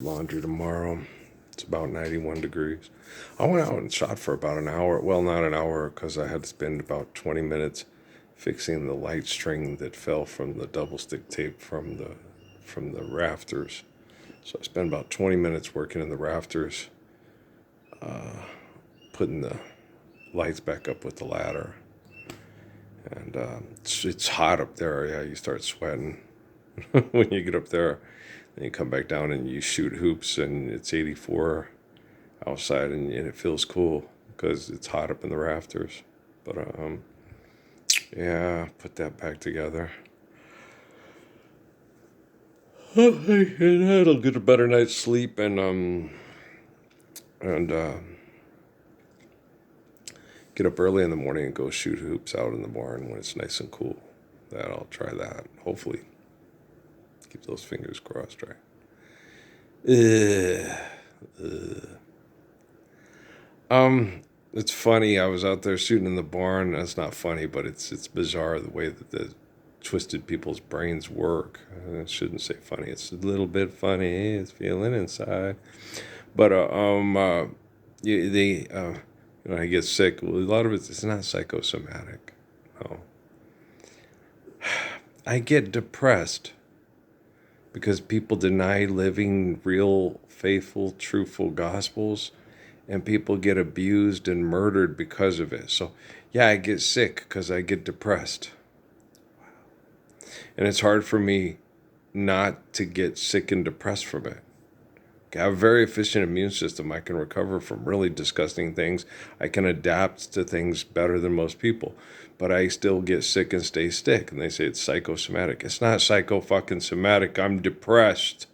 Laundry tomorrow. It's about 91 degrees. I went out and shot for about an hour. Well, not an hour because I had to spend about 20 minutes fixing the light string that fell from the double stick tape from the rafters. So I spent about 20 minutes working in the rafters, putting the lights back up with the ladder. And it's hot up there. Yeah, you start sweating when you get up there. Then you come back down and you shoot hoops, and it's 84 outside, and it feels cool because it's hot up in the rafters. But yeah, put that back together. And that'll get a better night's sleep, and get up early in the morning and go shoot hoops out in the barn when it's nice and cool. That I'll try that. Hopefully, keep those fingers crossed, right? Ugh. Ugh. It's funny. I was out there shooting in the barn. That's not funny, but it's bizarre the way that the twisted people's brains work. I shouldn't say funny. It's a little bit funny. It's feeling inside. But when I get sick, well, a lot of it's not psychosomatic. No, I get depressed because people deny living real, faithful, truthful gospels, and people get abused and murdered because of it. So, yeah, I get sick because I get depressed. And it's hard for me not to get sick and depressed from it. I have a very efficient immune system. I can recover from really disgusting things. I can adapt to things better than most people. But I still get sick and stay sick. And they say it's psychosomatic. It's not psycho-fucking-somatic. I'm depressed.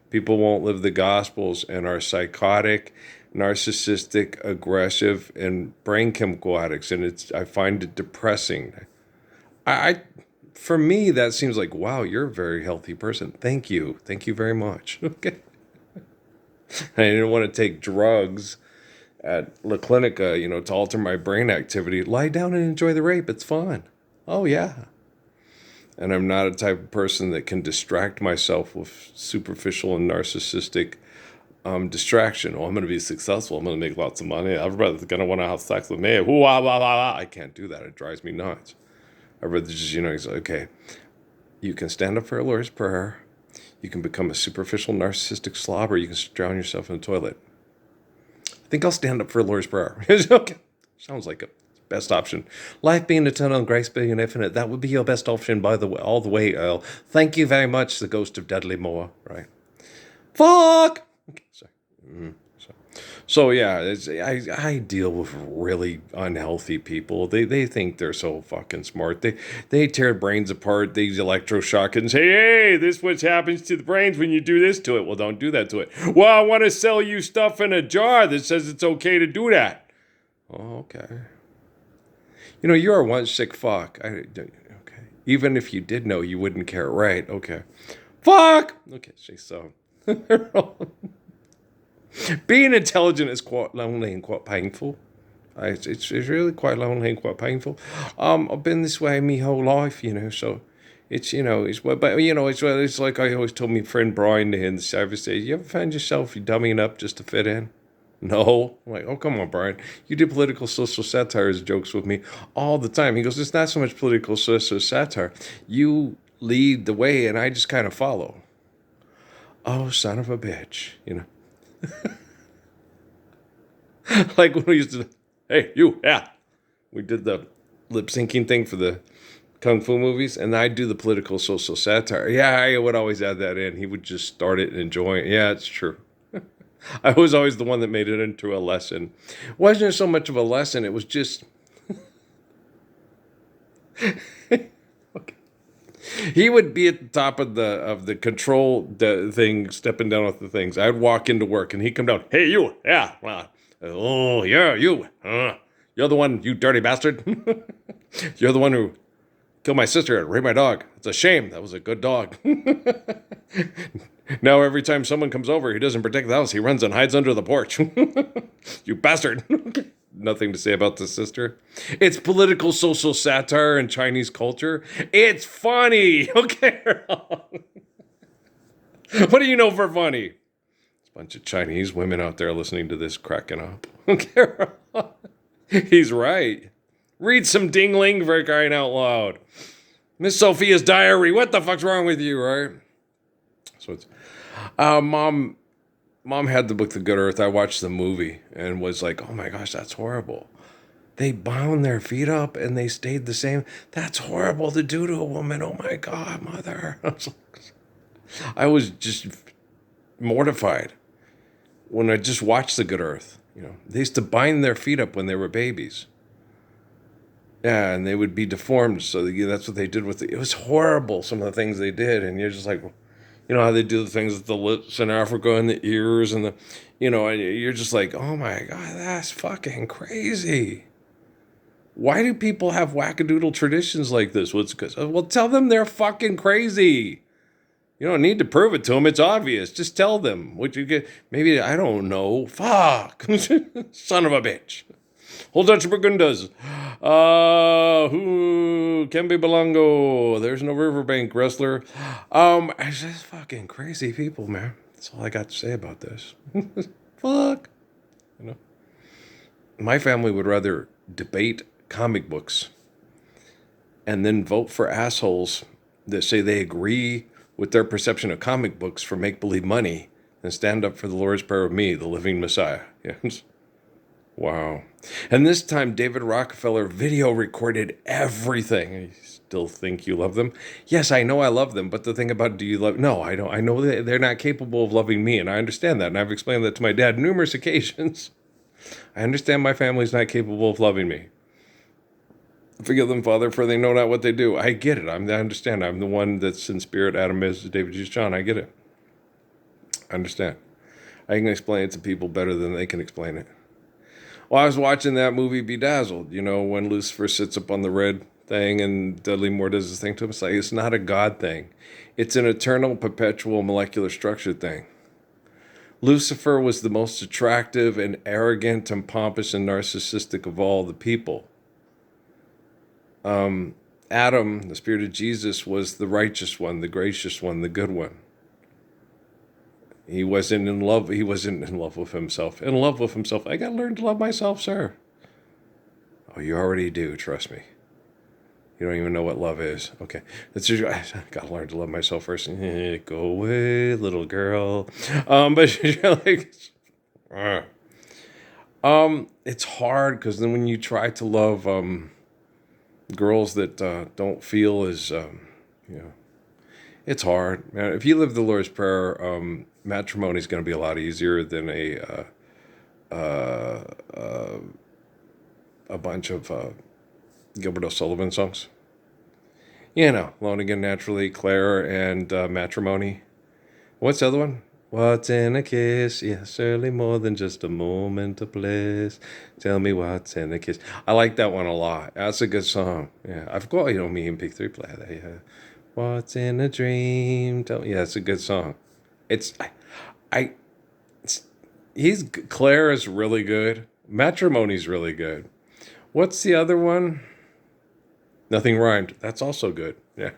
People won't live the gospels and are psychotic, narcissistic, aggressive, and brain chemical addicts. And I find it depressing. I For me, that seems like, wow, you're a very healthy person. Thank you. Thank you very much. Okay. I didn't want to take drugs at La Clinica, to alter my brain activity. Lie down and enjoy the rape. It's fun. Oh, yeah. And I'm not a type of person that can distract myself with superficial and narcissistic distraction. Oh, I'm going to be successful. I'm going to make lots of money. Everybody's going to want to have sex with me. I can't do that. It drives me nuts. I'd rather just, it's like, okay, you can stand up for a Lord's Prayer. You can become a superficial narcissistic slob, or you can drown yourself in the toilet. I think I'll stand up for a Lord's Prayer. Okay. Sounds like a best option. Life being eternal and grace being infinite, that would be your best option by the way, all the way, Earl. Thank you very much, the ghost of Dudley Moore. Right. Fuck! Okay, sorry. So yeah, I deal with really unhealthy people. They think they're so fucking smart. They tear brains apart. They electroshock it and say, "Hey, this is what happens to the brains when you do this to it." Well, don't do that to it. Well, I want to sell you stuff in a jar that says it's okay to do that. Oh, okay. You're a one sick fuck. Okay. Even if you did know, you wouldn't care, right? Okay. Fuck. Okay. So. Being intelligent is quite lonely and quite painful. It's really quite lonely and quite painful. I've been this way my whole life, so it's like I always told my friend Brian in the service days. You ever find yourself you dummying up just to fit in? No. I'm like, oh, come on, Brian. You do political social satire jokes with me all the time. He goes, it's not so much political social satire. You lead the way and I just kind of follow. Oh, son of a bitch, Like when we used to, hey, you, yeah. We did the lip syncing thing for the Kung Fu movies, and I'd do the political social satire. Yeah, I would always add that in. He would just start it and enjoy it. Yeah, it's true. I was always the one that made it into a lesson. It wasn't so much of a lesson, it was just. Okay. He would be at the top of the control thing, stepping down with the things. I'd walk into work, and he'd come down. Hey, you, yeah, oh, yeah, you. You're the one, you dirty bastard. You're the one who killed my sister and raped my dog. It's a shame. That was a good dog. Now every time someone comes over, he doesn't protect the house. He runs and hides under the porch. You bastard. Nothing to say about the sister. It's political social satire and Chinese culture. It's funny. Okay. What do you know for funny? Bunch of Chinese women out there listening to this cracking up. He's right. Read some Dingling for crying out loud. Miss Sophia's Diary. What the fuck's wrong with you, right? So it's mom had the book The Good Earth. I watched the movie and was like, oh my gosh, that's horrible. They bound their feet up and they stayed the same. That's horrible to do to a woman. Oh my God, mother. I was just mortified when I just watched The Good Earth. They used to bind their feet up when they were babies. Yeah, and they would be deformed. So that's what they did with it. It was horrible, some of the things they did. And you're just like, how they do the things with the lips in Africa and the ears and and you're just like, oh my God, that's fucking crazy. Why do people have wackadoodle traditions like this? Well, tell them they're fucking crazy. You don't need to prove it to them. It's obvious. Just tell them what you get. Maybe, I don't know. Fuck. Son of a bitch. Whole Dutch Burgundas. Who can be Belongo? There's no Riverbank wrestler. It's just fucking crazy people, man. That's all I got to say about this. Fuck. My family would rather debate comic books and then vote for assholes that say they agree with their perception of comic books for make-believe money and stand up for the Lord's Prayer of me, the living Messiah. Yes. Wow. And this time, David Rockefeller video recorded everything. You still think you love them? Yes, I know I love them, but the thing about do you love... No, I don't. I know that they're not capable of loving me, and I understand that, and I've explained that to my dad numerous occasions. I understand my family's not capable of loving me. Forgive them, Father, for they know not what they do. I get it. I understand. I'm the one that's in spirit. Adam is David, Jesus, John. I get it. I understand. I can explain it to people better than they can explain it. Well, I was watching that movie Bedazzled, when Lucifer sits up on the red thing and Dudley Moore does his thing to him. It's like, it's not a God thing. It's an eternal, perpetual, molecular structure thing. Lucifer was the most attractive and arrogant and pompous and narcissistic of all the people. Adam, the spirit of Jesus, was the righteous one, the gracious one, the good one. He wasn't in love with himself. In love with himself. I gotta learn to love myself, sir. Oh, you already do, trust me. You don't even know what love is. Okay. I gotta learn to love myself first. Go away, little girl. But you're like, it's hard because then when you try to love girls that don't feel as it's hard, man. If you live the Lord's Prayer, matrimony is going to be a lot easier than a bunch of Gilbert O'Sullivan songs. Alone Again Naturally, Claire, and Matrimony. What's the other one? What's in a kiss? Yeah, certainly more than just a moment of bliss. Tell me what's in a kiss. I like that one a lot. That's a good song. Yeah, I've got, me and Big 3 play that. Yeah. What's in a dream? Yeah, it's a good song. Claire is really good. Matrimony's really good. What's the other one? Nothing Rhymed. That's also good. Yeah.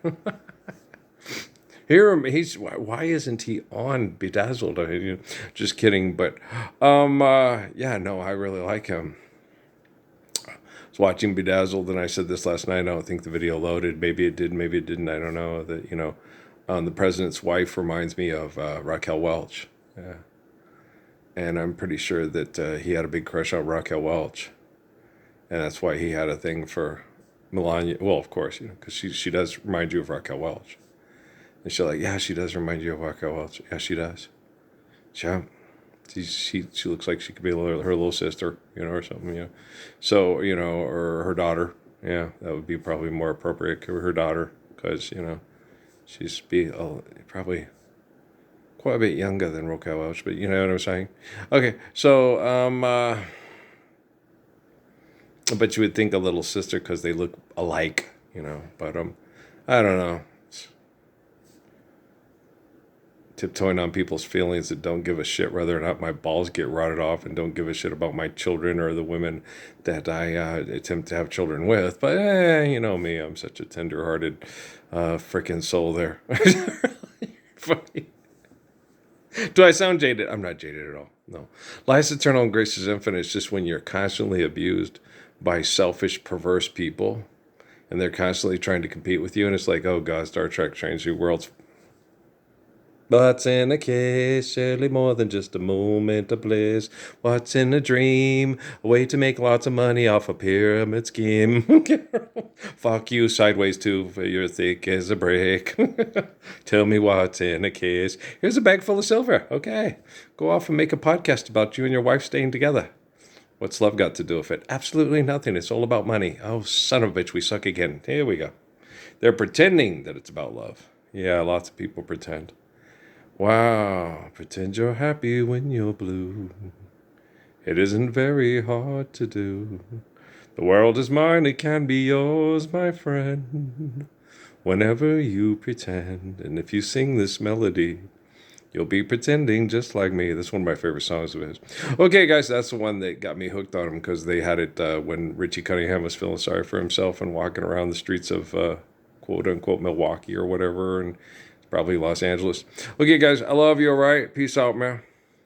Why isn't he on Bedazzled? Just kidding. But, I really like him. I was watching Bedazzled and I said this last night. I don't think the video loaded. Maybe it did, maybe it didn't. I don't know. That, the president's wife reminds me of Raquel Welch. Yeah. And I'm pretty sure that he had a big crush on Raquel Welch. And that's why he had a thing for Melania. Well, of course, because she does remind you of Raquel Welch. And she's like, yeah, she does remind you of Raquel Welch. Yeah, she does. Yeah. She looks like she could be her little sister, or something, So, or her daughter. Yeah, that would be probably more appropriate for her daughter because, she's probably quite a bit younger than Raquel Welch, but you know what I'm saying? Okay, so, but you would think a little sister because they look alike, but I don't know. Tiptoeing on people's feelings that don't give a shit whether or not my balls get rotted off and don't give a shit about my children or the women that I attempt to have children with. But, me, I'm such a tender-hearted frickin' soul there. Funny. Do I sound jaded? I'm not jaded at all. No. Life's eternal and grace is infinite. It's just when you're constantly abused by selfish, perverse people and they're constantly trying to compete with you. And it's like, oh God, Star Trek Strange New Worlds. What's in a kiss? Surely more than just a moment of bliss. What's in a dream? A way to make lots of money off a pyramid scheme. Fuck you, sideways too, for you're thick as a brick. Tell me what's in a kiss. Here's a bag full of silver. Okay. Go off and make a podcast about you and your wife staying together. What's love got to do with it? Absolutely nothing. It's all about money. Oh, son of a bitch, we suck again. Here we go. They're pretending that it's about love. Yeah, lots of people pretend. Wow, pretend you're happy when you're blue. It isn't very hard to do. The world is mine, it can be yours, my friend. Whenever you pretend, and if you sing this melody, you'll be pretending just like me. That's one of my favorite songs of his. Okay, guys, that's the one that got me hooked on him because they had it when Richie Cunningham was feeling sorry for himself and walking around the streets of quote-unquote Milwaukee or whatever, and probably Los Angeles. Okay, guys, I love you, all right? Peace out, man.